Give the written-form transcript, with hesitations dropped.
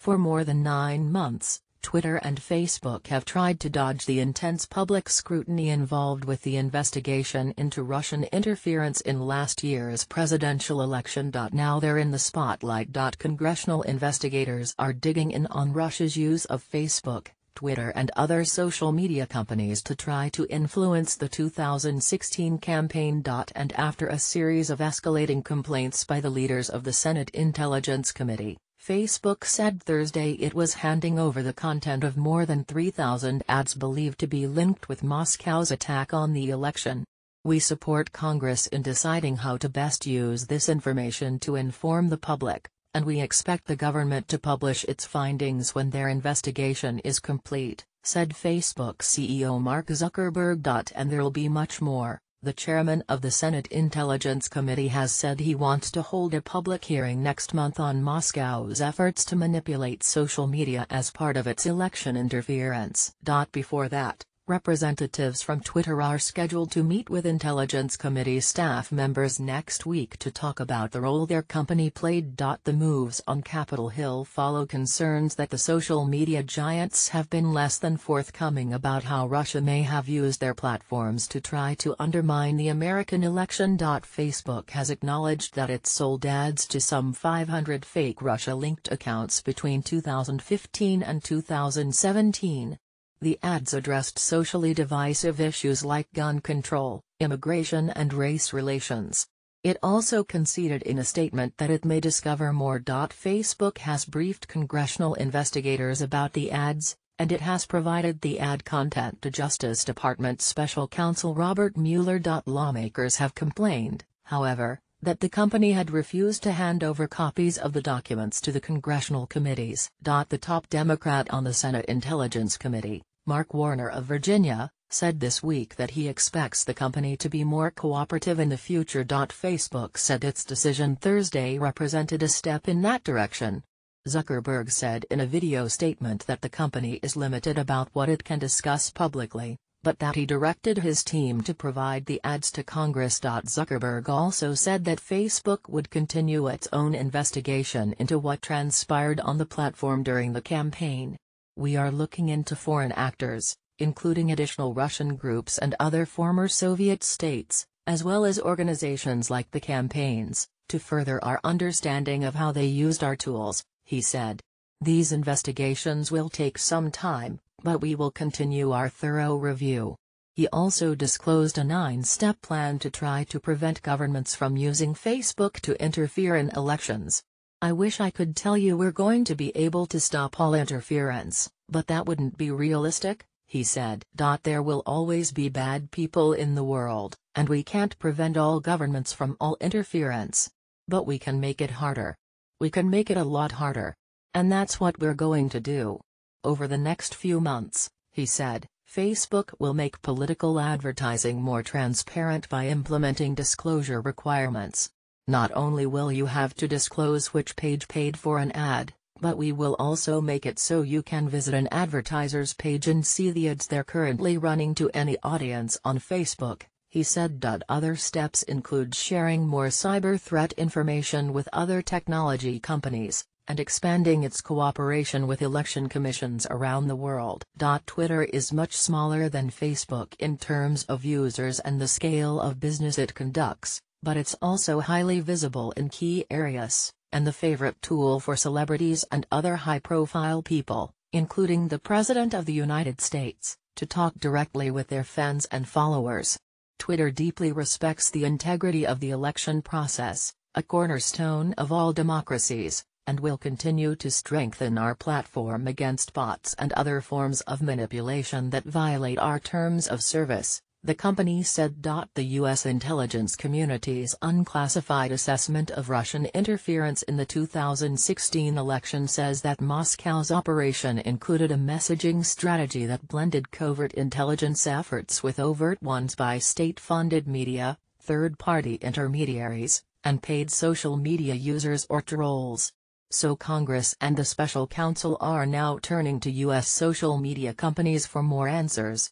For more than 9 months, Twitter and Facebook have tried to dodge the intense public scrutiny involved with the investigation into Russian interference in last year's presidential election. Now they're in the spotlight. Congressional investigators are digging in on Russia's use of Facebook, Twitter and other social media companies to try to influence the 2016 campaign. And after a series of escalating complaints by the leaders of the Senate Intelligence Committee, Facebook said Thursday it was handing over the content of more than 3,000 ads believed to be linked with Moscow's attack on the election. "We support Congress in deciding how to best use this information to inform the public, and we expect the government to publish its findings when their investigation is complete," said Facebook CEO Mark Zuckerberg. "And there'll be much more." The chairman of the Senate Intelligence Committee has said he wants to hold a public hearing next month on Moscow's efforts to manipulate social media as part of its election interference. Before that, representatives from Twitter are scheduled to meet with Intelligence Committee staff members next week to talk about the role their company played. The moves on Capitol Hill follow concerns that the social media giants have been less than forthcoming about how Russia may have used their platforms to try to undermine the American election. Facebook has acknowledged that it sold ads to some 500 fake Russia-linked accounts between 2015 and 2017. The ads addressed socially divisive issues like gun control, immigration and race relations. It also conceded in a statement that it may discover more. Facebook has briefed congressional investigators about the ads, and it has provided the ad content to Justice Department Special Counsel Robert Mueller. Lawmakers have complained, however, that the company had refused to hand over copies of the documents to the congressional committees. The top Democrat on the Senate Intelligence Committee, Mark Warner of Virginia, said this week that he expects the company to be more cooperative in the future. Facebook said its decision Thursday represented a step in that direction. Zuckerberg said in a video statement that the company is limited about what it can discuss publicly, but that he directed his team to provide the ads to Congress. Zuckerberg also said that Facebook would continue its own investigation into what transpired on the platform during the campaign. "We are looking into foreign actors, including additional Russian groups and other former Soviet states, as well as organizations like the campaigns, to further our understanding of how they used our tools," he said. "These investigations will take some time, but we will continue our thorough review." He also disclosed a 9-step plan to try to prevent governments from using Facebook to interfere in elections. "I wish I could tell you we're going to be able to stop all interference, but that wouldn't be realistic," he said. "There will always be bad people in the world, and we can't prevent all governments from all interference. But we can make it harder. We can make it a lot harder. And that's what we're going to do." Over the next few months, he said, Facebook will make political advertising more transparent by implementing disclosure requirements. "Not only will you have to disclose which page paid for an ad, but we will also make it so you can visit an advertiser's page and see the ads they're currently running to any audience on Facebook," he said. Other steps include sharing more cyber threat information with other technology companies, and expanding its cooperation with election commissions around the world. Twitter is much smaller than Facebook in terms of users and the scale of business it conducts, but it's also highly visible in key areas, and the favorite tool for celebrities and other high-profile people, including the President of the United States, to talk directly with their fans and followers. Twitter deeply respects the integrity of the election process, a cornerstone of all democracies, and will continue to strengthen our platform against bots and other forms of manipulation that violate our terms of service, the company said. The U.S. intelligence community's unclassified assessment of Russian interference in the 2016 election says that Moscow's operation included a messaging strategy that blended covert intelligence efforts with overt ones by state-funded media, third-party intermediaries, and paid social media users or trolls. So Congress and the special counsel are now turning to U.S. social media companies for more answers.